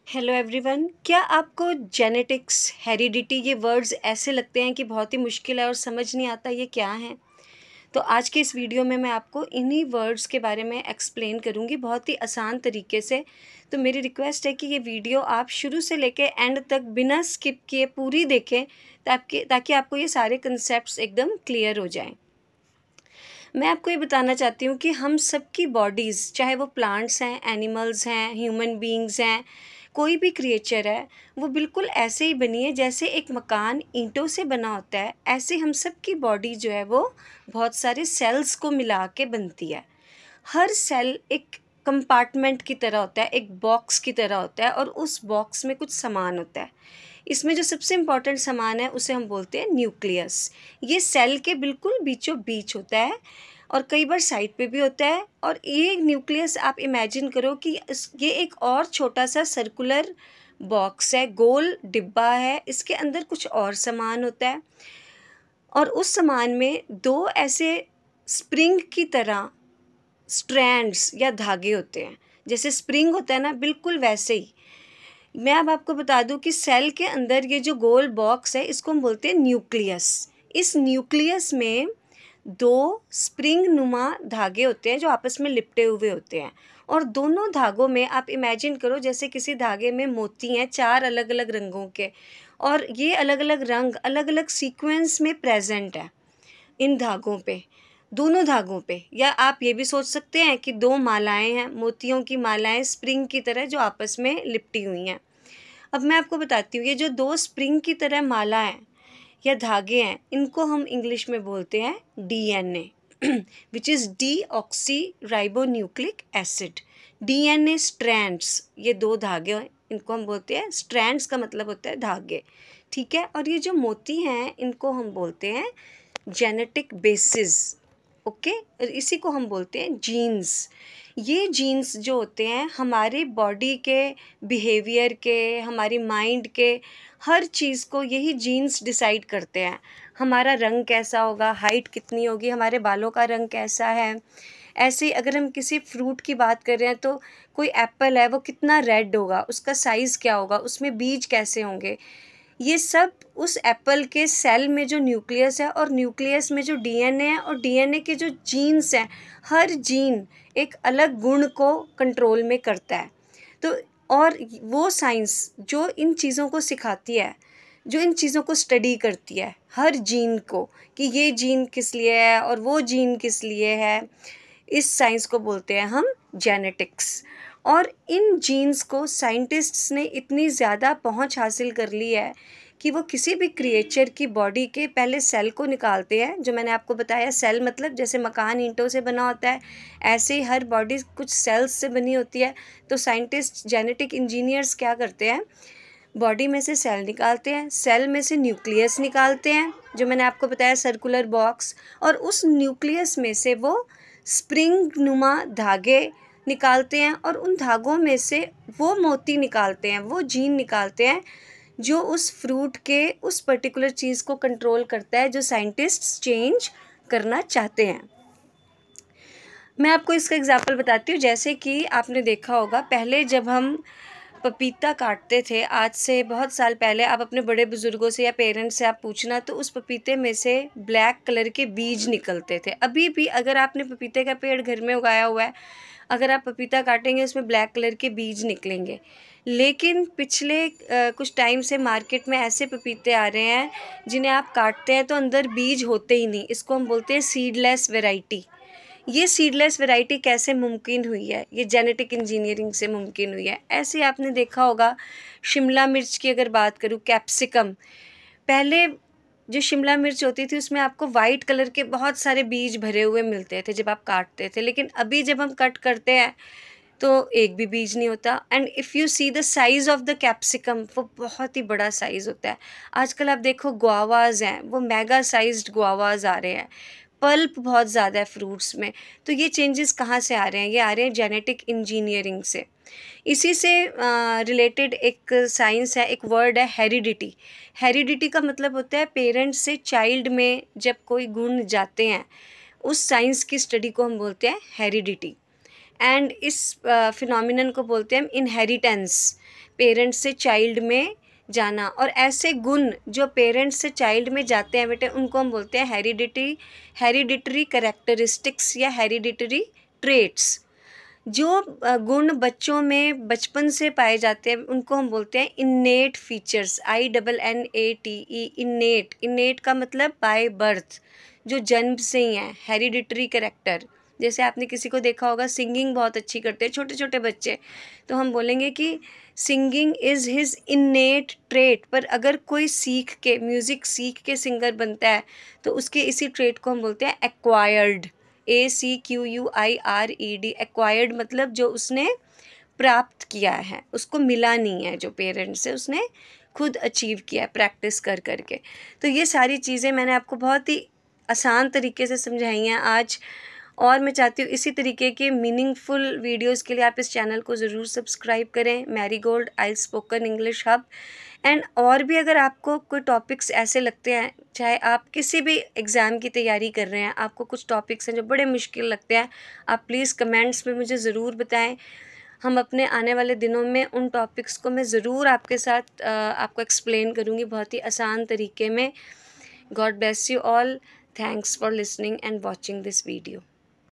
Hello everyone. क्या आपको genetics, heredity ये वर्ड्स ऐसे लगते हैं कि बहुत ही मुश्किल है और समझ नहीं आता ये क्या हैं? तो आज के इस वीडियो में मैं आपको इन्हीं वर्ड्स के बारे में एक्सप्लेन करूँगी बहुत ही आसान तरीके से। तो मेरी रिक्वेस्ट है कि ये वीडियो आप शुरू से लेके एंड तक बिना स्किप किए पूरी देखें ताकि आपको ये सारे कंसेप्ट्स एकदम क्लियर हो जाएं। मैं आपको ये बताना चाहती हूँ कि हम सबकी बॉडीज़, चाहे वो प्लांट्स हैं, एनिमल्स हैं, ह्यूमन बीइंग्स हैं, कोई भी क्रिएचर है, वो बिल्कुल ऐसे ही बनी है जैसे एक मकान ईंटों से बना होता है। ऐसे हम सब की बॉडी जो है वो बहुत सारे सेल्स को मिला के बनती है। हर सेल एक कंपार्टमेंट की तरह होता है, एक बॉक्स की तरह होता है और उस बॉक्स में कुछ सामान होता है। इसमें जो सबसे इम्पॉर्टेंट सामान है उसे हम बोलते हैं न्यूक्लियस। ये सेल के बिल्कुल बीचों बीच होता है और कई बार साइड पे भी होता है। और ये न्यूक्लियस आप इमेजिन करो कि ये एक और छोटा सा सर्कुलर बॉक्स है, गोल डिब्बा है, इसके अंदर कुछ और सामान होता है और उस सामान में दो ऐसे स्प्रिंग की तरह स्ट्रैंड्स या धागे होते हैं। जैसे स्प्रिंग होता है ना, बिल्कुल वैसे ही मैं अब आपको बता दूं कि सेल के अंदर ये जो गोल बॉक्स है इसको हम बोलते हैं न्यूक्लियस। इस न्यूक्लियस में दो स्प्रिंग नुमा धागे होते हैं जो आपस में लिपटे हुए होते हैं और दोनों धागों में आप इमेजिन करो जैसे किसी धागे में मोती हैं, चार अलग अलग रंगों के, और ये अलग अलग रंग अलग अलग सीक्वेंस में प्रेजेंट है इन धागों पे, दोनों धागों पे। या आप ये भी सोच सकते हैं कि दो मालाएं हैं, मोतियों की मालाएं स्प्रिंग की तरह जो आपस में लिपटी हुई हैं। अब मैं आपको बताती हूँ, ये जो दो स्प्रिंग की तरह माला हैं या धागे हैं, इनको हम इंग्लिश में बोलते हैं DNA, which is D oxy ribo nucleic acid. DNA strands, ये दो धागे हैं, इनको हम बोलते हैं स्ट्रैंड्स, का मतलब होता है धागे, ठीक है। और ये जो मोती हैं इनको हम बोलते हैं जेनेटिक बेसिस, ओके। और इसी को हम बोलते हैं जीन्स। ये जीन्स जो होते हैं हमारे बॉडी के बिहेवियर के, हमारी माइंड के, हर चीज़ को यही जीन्स डिसाइड करते हैं। हमारा रंग कैसा होगा, हाइट कितनी होगी, हमारे बालों का रंग कैसा है। ऐसे ही अगर हम किसी फ्रूट की बात कर रहे हैं तो कोई एप्पल है वो कितना रेड होगा, उसका साइज़ क्या होगा, उसमें बीज कैसे होंगे, ये सब उस एप्पल के सेल में जो न्यूक्लियस है और न्यूक्लियस में जो डीएनए है और डीएनए के जो जीन्स हैं, हर जीन एक अलग गुण को कंट्रोल में करता है। तो और वो साइंस जो इन चीज़ों को सिखाती है, जो इन चीज़ों को स्टडी करती है, हर जीन को, कि ये जीन किस लिए है और वो जीन किस लिए है, इस साइंस को बोलते हैं हम जेनेटिक्स। और इन जीन्स को साइंटिस्ट्स ने इतनी ज़्यादा पहुंच हासिल कर ली है कि वो किसी भी क्रिएचर की बॉडी के पहले सेल को निकालते हैं। जो मैंने आपको बताया, सेल मतलब जैसे मकान ईंटों से बना होता है, ऐसे ही हर बॉडी कुछ सेल्स से बनी होती है। तो साइंटिस्ट, जेनेटिक इंजीनियर्स क्या करते हैं, बॉडी में से सेल निकालते हैं, सेल में से न्यूक्लियस निकालते हैं, जो मैंने आपको बताया सर्कुलर बॉक्स, और उस न्यूक्लियस में से वो स्प्रिंग नुमा धागे निकालते हैं और उन धागों में से वो मोती निकालते हैं, वो जीन निकालते हैं जो उस फ्रूट के उस पर्टिकुलर चीज़ को कंट्रोल करता है जो साइंटिस्ट्स चेंज करना चाहते हैं। मैं आपको इसका एग्जांपल बताती हूँ। जैसे कि आपने देखा होगा, पहले जब हम पपीता काटते थे, आज से बहुत साल पहले, आप अपने बड़े बुज़ुर्गों से या पेरेंट्स से आप पूछना तो उस पपीते में से ब्लैक कलर के बीज निकलते थे। अभी भी अगर आपने पपीते का पेड़ घर में उगाया हुआ है, अगर आप पपीता काटेंगे उसमें ब्लैक कलर के बीज निकलेंगे। लेकिन पिछले कुछ टाइम से मार्केट में ऐसे पपीते आ रहे हैं जिन्हें आप काटते हैं तो अंदर बीज होते ही नहीं। इसको हम बोलते हैं सीडलेस वैरायटी। ये सीडलेस वैरायटी कैसे मुमकिन हुई है? ये जेनेटिक इंजीनियरिंग से मुमकिन हुई है। ऐसे आपने देखा होगा, शिमला मिर्च की अगर बात करूँ, कैप्सिकम, पहले जो शिमला मिर्च होती थी उसमें आपको वाइट कलर के बहुत सारे बीज भरे हुए मिलते थे जब आप काटते थे, लेकिन अभी जब हम कट करते हैं तो एक भी बीज नहीं होता। And if you see the size of the capsicum, वो बहुत ही बड़ा साइज़ होता है। आजकल आप देखो गुआवाज़ हैं, वो मेगा साइज्ड गुआवाज़ आ रहे हैं, पल्प बहुत ज़्यादा है फ्रूट्स में। तो ये चेंजेस कहाँ से आ रहे हैं? ये आ रहे हैं जेनेटिक इंजीनियरिंग से। इसी से रिलेटेड एक साइंस है, एक वर्ड है हेरिडिटी। हेरिडिटी का मतलब होता है पेरेंट्स से चाइल्ड में जब कोई गुण जाते हैं, उस साइंस की स्टडी को हम बोलते हैं हेरिडिटी। एंड इस फिनोमिनन को बोलते हैं हम इनहेरिटेंस, पेरेंट्स से चाइल्ड में जाना। और ऐसे गुण जो पेरेंट्स से चाइल्ड में जाते हैं बेटे, उनको हम बोलते हैं हेरिडिटरी कैरेक्टरिस्टिक्स या हेरिडिटरी ट्रेट्स। जो गुण बच्चों में बचपन से पाए जाते हैं उनको हम बोलते हैं इन्नेट फीचर्स, INNATE, इन्नेट का मतलब बाय बर्थ, जो जन्म से ही है। हेरिडिटरी कैरेक्टर, जैसे आपने किसी को देखा होगा सिंगिंग बहुत अच्छी करते हैं छोटे छोटे बच्चे, तो हम बोलेंगे कि singing is his innate trait. पर अगर कोई सीख के, म्यूज़िक सीख के सिंगर बनता है तो उसके इसी ट्रेट को हम बोलते हैं एक्वायर्ड, ACQUIRED। एक्वायर्ड मतलब जो उसने प्राप्त किया है, उसको मिला नहीं है जो पेरेंट्स से, उसने खुद अचीव किया है प्रैक्टिस कर करके। तो ये सारी चीज़ें मैंने आपको बहुत ही आसान तरीके से समझाई हैं आज, और मैं चाहती हूँ इसी तरीके के मीनिंगफुल वीडियोस के लिए आप इस चैनल को ज़रूर सब्सक्राइब करें, Marigold Isles Spoken English Hub. And और भी अगर आपको कोई टॉपिक्स ऐसे लगते हैं, चाहे आप किसी भी एग्ज़ाम की तैयारी कर रहे हैं, आपको कुछ टॉपिक्स हैं जो बड़े मुश्किल लगते हैं, आप प्लीज़ कमेंट्स में मुझे ज़रूर बताएं। हम अपने आने वाले दिनों में उन टॉपिक्स को मैं ज़रूर आपके साथ आपको एक्सप्लेन करूँगी बहुत ही आसान तरीके में। God bless you all. Thanks for listening and watching this video.